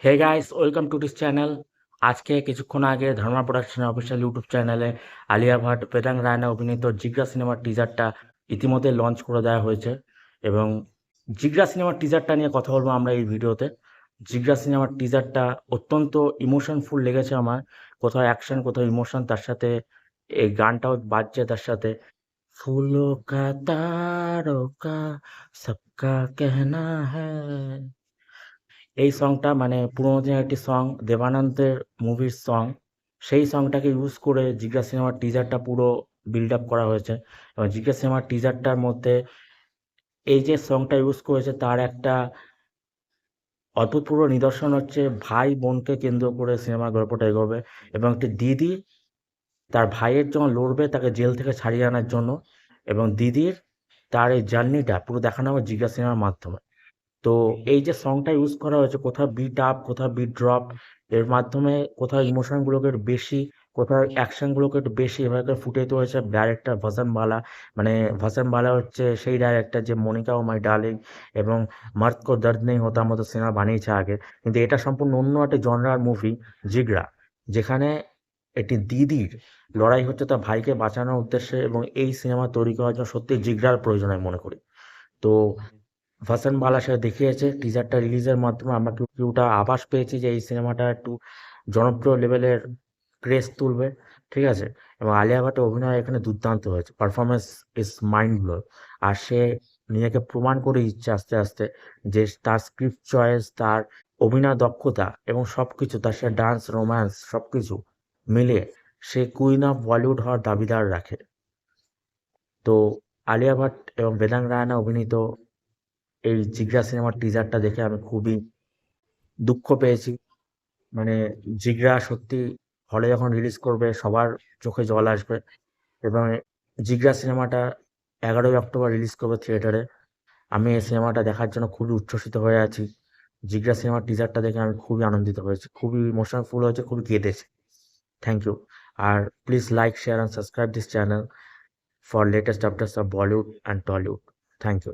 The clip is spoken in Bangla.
Hey guys, welcome to this channel. আজকে কিছুক্ষণ আগে ধর্মা প্রোডাকশনের অফিসিয়াল ইউটিউব চ্যানেলে আলিয়া ভাট, বেদাং রায়না অভিনীত জিগরা সিনেমার টিজারটা ইতিমধ্যে লঞ্চ করে দেওয়া হয়েছে। এবং জিগরা সিনেমার টিজারটা নিয়ে কথা বলবো আমরা এই ভিডিওতে। জিগরা সিনেমার টিজারটা অত্যন্ত ইমোশনফুল লেগেছে আমার। কোথাও অ্যাকশন, কোথাও ইমোশন, তার সাথে এই গানটাও বাজছে তার সাথে। ফুलों का तारों का सबका कहना है। এই সংটা মানে পুরোনো দিনের একটি সং, দেবানন্দের মুভির সং। সেই সংটাকে ইউজ করে জিগরা সিনেমার টিজারটা পুরো বিল্ড আপ করা হয়েছে। এবং জিগরা সিনেমার টিজারটার মধ্যে এই যে সংটা ইউজ করেছে তার একটা অভূতপূর্ব নিদর্শন হচ্ছে ভাই বোনকে কেন্দ্র করে সিনেমার গল্পটা এগোবে। এবং একটি দিদি তার ভাইয়ের যখন লড়বে তাকে জেল থেকে ছাড়িয়ে আনার জন্য, এবং দিদির তার এই জার্নিটা পুরো দেখানো হবে জিগরা সিনেমার মাধ্যমে। তো এই যে সংটা ইউজ করা হয়েছে, কোথাও বিট আপ, কোথাও বিট ড্রপ, এর মাধ্যমে কোথাও ইমোশনগুলোকে একটু বেশি, কোথাও অ্যাকশনগুলোকে একটু বেশি এভাবে করে ফুটিয়ে তুলেছে ডাইরেক্টর ভাসানবালা। মানে ভাসানবালা হচ্ছে সেই ডাইরেক্টর যে মনিকা ও মাই ডার্লিং এবং মর্দ কো দর্দ নেই হোতার মতো সিনেমা বানিয়েছে আগে। কিন্তু এটা সম্পূর্ণ অন্য একটা জনরার মুভি, জিগরা, যেখানে একটি দিদির লড়াই হচ্ছে তার ভাইকে বাঁচানোর উদ্দেশ্যে। এবং এই সিনেমা তৈরি করার জন্য সত্যি জিগরার প্রয়োজন আমি মনে করি। তো ভাসান বালা সাহেব দেখিয়েছে টিজারটা রিলিজের মাধ্যমে আমরা কিছুটা আভাস পেয়েছি যে এই সিনেমাটা একটু জনপ্রিয় লেভেলের ক্রেজ তুলবে। ঠিক আছে। এবং আলিয়া ভাটের অভিনয় এখানে দুর্দান্ত হয়েছে, পারফরমেন্স ইজ মাইন্ড ব্লো। আর সে নিজেকে প্রমাণ করে দিচ্ছে আস্তে আস্তে যে তার স্ক্রিপ্ট চয়েস, তার অভিনয় দক্ষতা এবং সব কিছু, তার সাথে ডান্স, রোম্যান্স সব কিছু মিলিয়ে সে কুইন অফ বলিউড হওয়ার দাবিদার রাখে। তো আলিয়া ভাট এবং বেদাং রায়না অভিনীত এই জিগরা সিনেমার টিজারটা দেখে আমি খুবই দুঃখ পেয়েছি। মানে জিগরা সত্যি হলে যখন রিলিজ করবে সবার চোখে জল আসবে। এবং জিগরা সিনেমাটা 11ই অক্টোবর রিলিজ করবে থিয়েটারে। আমি এই সিনেমাটা দেখার জন্য খুবই উচ্ছ্বসিত হয়ে আছি। জিগরা সিনেমার টিজারটা দেখে আমি খুবই আনন্দিত হয়েছি, খুবই ইমোশনফুল হয়েছে, খুবই কেঁদেছি। Thank you. আর please like, share and subscribe this channel for latest updates of Bollywood and Tollywood. Thank you.